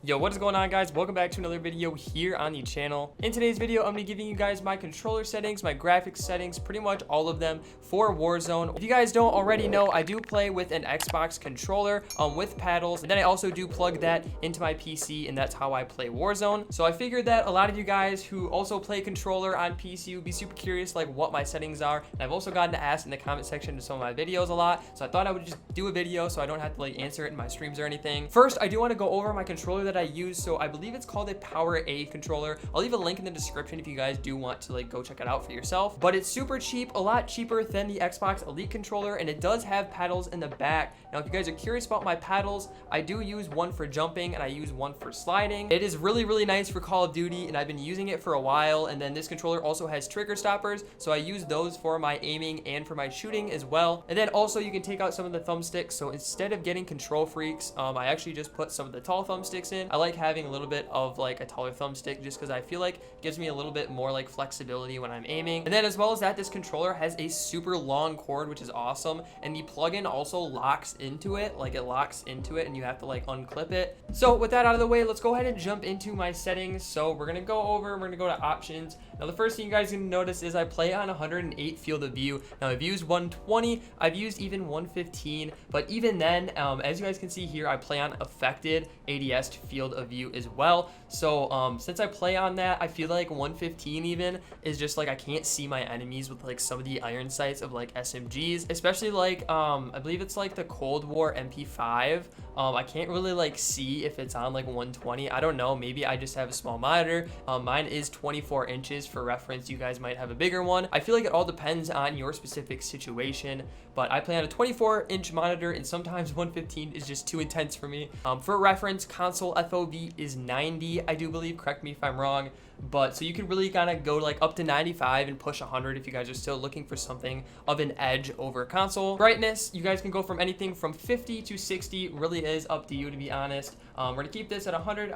Yo, what is going on, guys? Welcome back to another video here on the channel. In today's video, I'm going to be giving you guys my controller settings, my graphics settings, pretty much all of them for Warzone. If you guys don't already know, I do play with an Xbox controller with paddles, and then I also do plug that into my PC, and that's how I play Warzone. So I figured that a lot of you guys who also play controller on PC would be super curious like what my settings are, and I've also gotten asked in the comment section to some of my videos a lot, so I thought I would just do a video so I don't have to like answer it in my streams or anything. First, I do want to go over my controller that I use. So I believe it's called a Power A controller. I'll leave a link in the description if you guys do want to like go check it out for yourself, but it's super cheap, a lot cheaper than the Xbox Elite controller, and it does have paddles in the back. Now if you guys are curious about my paddles, I do use one for jumping and I use one for sliding. It is really nice for Call of Duty, and I've been using it for a while. And then this controller also has trigger stoppers, so I use those for my aiming and for my shooting as well. And then also you can take out some of the thumbsticks, so instead of getting control freaks, I actually just put some of the tall thumbsticks in. I like having a little bit of like a taller thumbstick just because I feel like it gives me a little bit more like flexibility when I'm aiming. And then as well as that, this controller has a super long cord, which is awesome, and the plug-in also locks into it, like it locks into it and you have to like unclip it. So with that out of the way, let's go ahead and jump into my settings. So we're gonna go to options. Now the first thing you guys are gonna notice is I play on 108 field of view. Now I've used 120, I've used even 115, but even then, as you guys can see here, I play on affected ADS field of view as well. So since I play on that, I feel like 115 even is just like I can't see my enemies with like some of the iron sights of like SMGs, especially like I believe it's like the Cold War MP5. I can't really like see if it's on like 120. I don't know, maybe I just have a small monitor. Mine is 24 inches for reference. You guys might have a bigger one. I feel like it all depends on your specific situation, but I play on a 24-inch monitor, and sometimes 115 is just too intense for me. For reference, console FOV is 90, I do believe, correct me if I'm wrong, but so you can really kind of go like up to 95 and push 100 if you guys are still looking for something of an edge over console. Brightness, you guys can go from anything from 50 to 60, really is up to you, to be honest. We're gonna keep this at 100.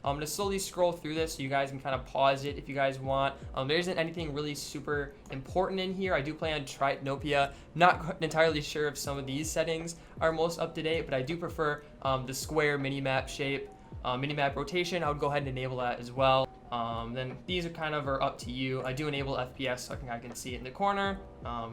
I'm gonna slowly scroll through this so you guys can kind of pause it if you guys want. There isn't anything really super important in here. I do play on Tritopia. Not entirely sure if some of these settings are most up to date, but I do prefer the square mini-map shape. Mini-map rotation, I would go ahead and enable that as well. Then these are kind of up to you. I do enable FPS so I can see it in the corner.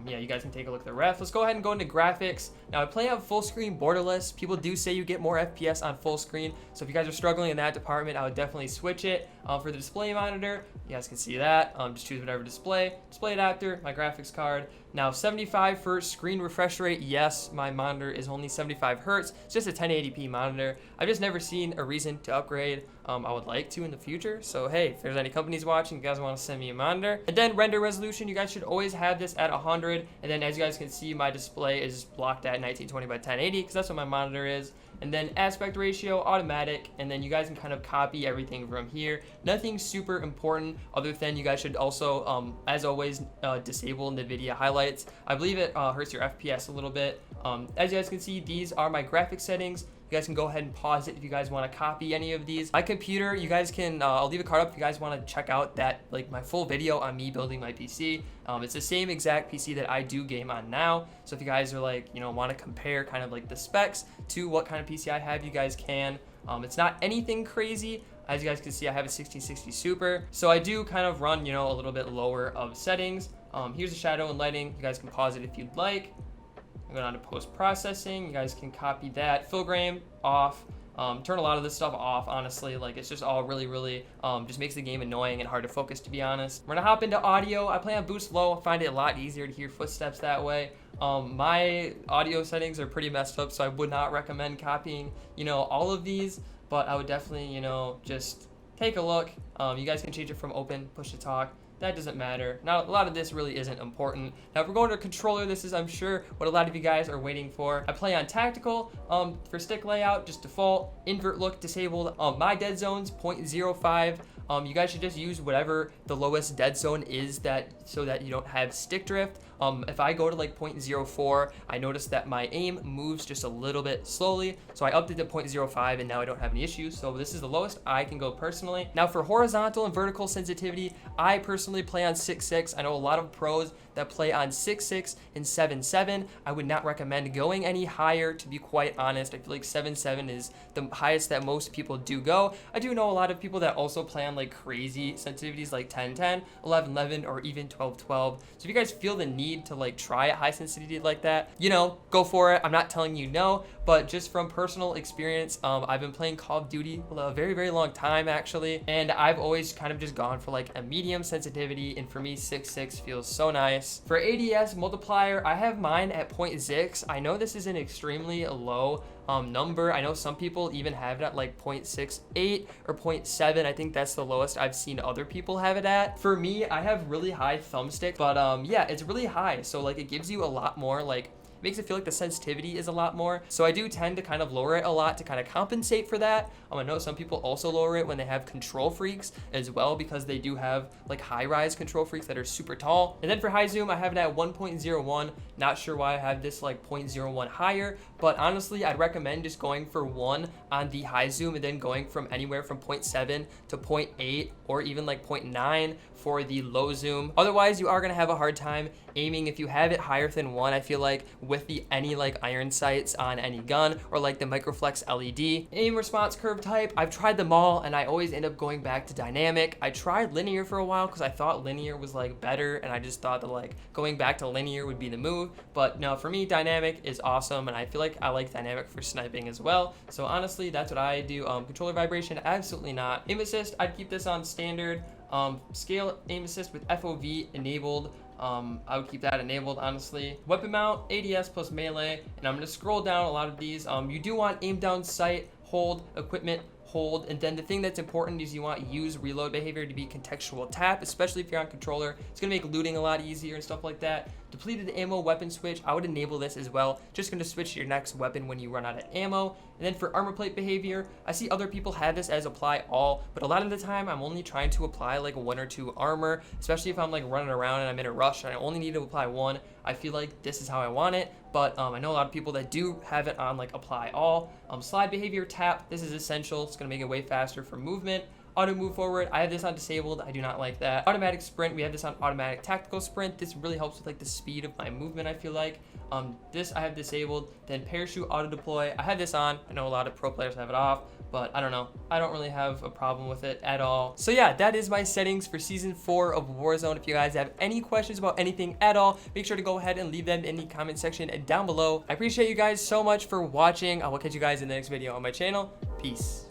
Yeah, you guys can take a look at the ref. Let's go ahead and go into graphics. Now I play on full screen borderless. People do say you get more FPS on full screen, so if you guys are struggling in that department, I would definitely switch it. For the display monitor, you guys can see that. Just choose whatever display adapter, my graphics card. Now 75 for screen refresh rate. Yes, my monitor is only 75 hertz. It's just a 1080p monitor. I've just never seen a reason to upgrade. I would like to in the future, so hey, if there's any companies watching, you guys want to send me a monitor. And then render resolution, you guys should always have this at 100, and then as you guys can see, my display is blocked at 1920 by 1080 because that's what my monitor is. And then aspect ratio, automatic, and then you guys can kind of copy everything from here. Nothing super important other than you guys should also, as always, disable NVIDIA highlights. I believe it hurts your FPS a little bit. As you guys can see, these are my graphics settings. You guys can go ahead and pause it if you guys want to copy any of these. My computer, you guys can, I'll leave a card up if you guys want to check out that, like my full video on me building my PC. It's the same exact PC that I do game on now. So if you guys are like, want to compare kind of like the specs to what kind of PC I have, you guys can. It's not anything crazy. As you guys can see, I have a 1660 Super. So I do kind of run, a little bit lower of settings. Here's the shadow and lighting. You guys can pause it if you'd like. Go down to post-processing. You guys can copy that. Filigrane off. Turn a lot of this stuff off, honestly. Like, it's just all really just makes the game annoying and hard to focus, to be honest. We're gonna hop into audio. I play on boost low. I find it a lot easier to hear footsteps that way. My audio settings are pretty messed up, so I would not recommend copying, all of these, but I would definitely, just take a look. You guys can change it from open, push to talk. That doesn't matter. Now, a lot of this really isn't important. Now, if we're going to controller, this is, I'm sure, what a lot of you guys are waiting for. I play on tactical. For stick layout, just default. Invert look disabled. My dead zone's 0.05. You guys should just use whatever the lowest dead zone is, so that you don't have stick drift. If I go to like 0.04, I notice that my aim moves just a little bit slowly. So I upped it to 0.05 and now I don't have any issues. So this is the lowest I can go personally. Now for horizontal and vertical sensitivity, I personally play on 6.6. I know a lot of pros that play on 6.6 and 7.7. I would not recommend going any higher, to be quite honest. I feel like 7.7 is the highest that most people do go. I do know a lot of people that also play on like crazy sensitivities like 10.10, 11.11, or even 12.12. So if you guys feel the need to like try a high sensitivity like that, you know, go for it. I'm not telling you no, but just from personal experience, I've been playing Call of Duty a very, very long time actually, and I've always kind of just gone for like a medium sensitivity, and for me 6.6 feels so nice. For ADS multiplier, I have mine at 0.6. I know this is an extremely low number. I know some people even have it at like 0.68 or 0.7. I think that's the lowest I've seen other people have it at. For me, I have really high thumbstick, but yeah, it's really high. So like it gives you a lot more, like makes it feel like the sensitivity is a lot more. So I do tend to kind of lower it a lot to kind of compensate for that. I know some people also lower it when they have control freaks as well, because they do have like high rise control freaks that are super tall. And then for high zoom, I have it at 1.01. Not sure why I have this like 0.01 higher, but honestly, I'd recommend just going for 1 on the high zoom and then going from anywhere from 0.7 to 0.8 or even like 0.9 for the low zoom. Otherwise, you are gonna have a hard time aiming if you have it higher than 1. I feel like with the any like iron sights on any gun or like the Microflex LED. Aim response curve type, I've tried them all and I always end up going back to dynamic. I tried linear for a while because I thought linear was like better, and I just thought that like going back to linear would be the move. But no, for me, dynamic is awesome, and I feel like I like dynamic for sniping as well. So honestly, that's what I do. Controller vibration, absolutely not. Aim assist, I'd keep this on standard. Scale aim assist with FOV enabled. I would keep that enabled, honestly. Weapon mount, ADS plus melee, and I'm gonna scroll down a lot of these. You do want aim down sight, hold, equipment, hold, and then the thing that's important is you want use reload behavior to be contextual tap, especially if you're on controller. It's gonna make looting a lot easier and stuff like that. Depleted ammo weapon switch, I would enable this as well. Just gonna switch to your next weapon when you run out of ammo. And then for armor plate behavior, I see other people have this as apply all, but a lot of the time I'm only trying to apply like 1 or 2 armor, especially if I'm like running around and I'm in a rush and I only need to apply 1. I feel like this is how I want it, but I know a lot of people that do have it on like apply all. Slide behavior tap, this is essential. It's gonna make it way faster for movement. Auto move forward, I have this on disabled. I do not like that. Automatic sprint, we have this on automatic tactical sprint. This really helps with like the speed of my movement, I feel like. This I have disabled. Then parachute auto deploy, I have this on. I know a lot of pro players have it off, but I don't know. I don't really have a problem with it at all. So yeah, that is my settings for season 4 of Warzone. If you guys have any questions about anything at all, make sure to go ahead and leave them in the comment section down below. I appreciate you guys so much for watching. I will catch you guys in the next video on my channel. Peace.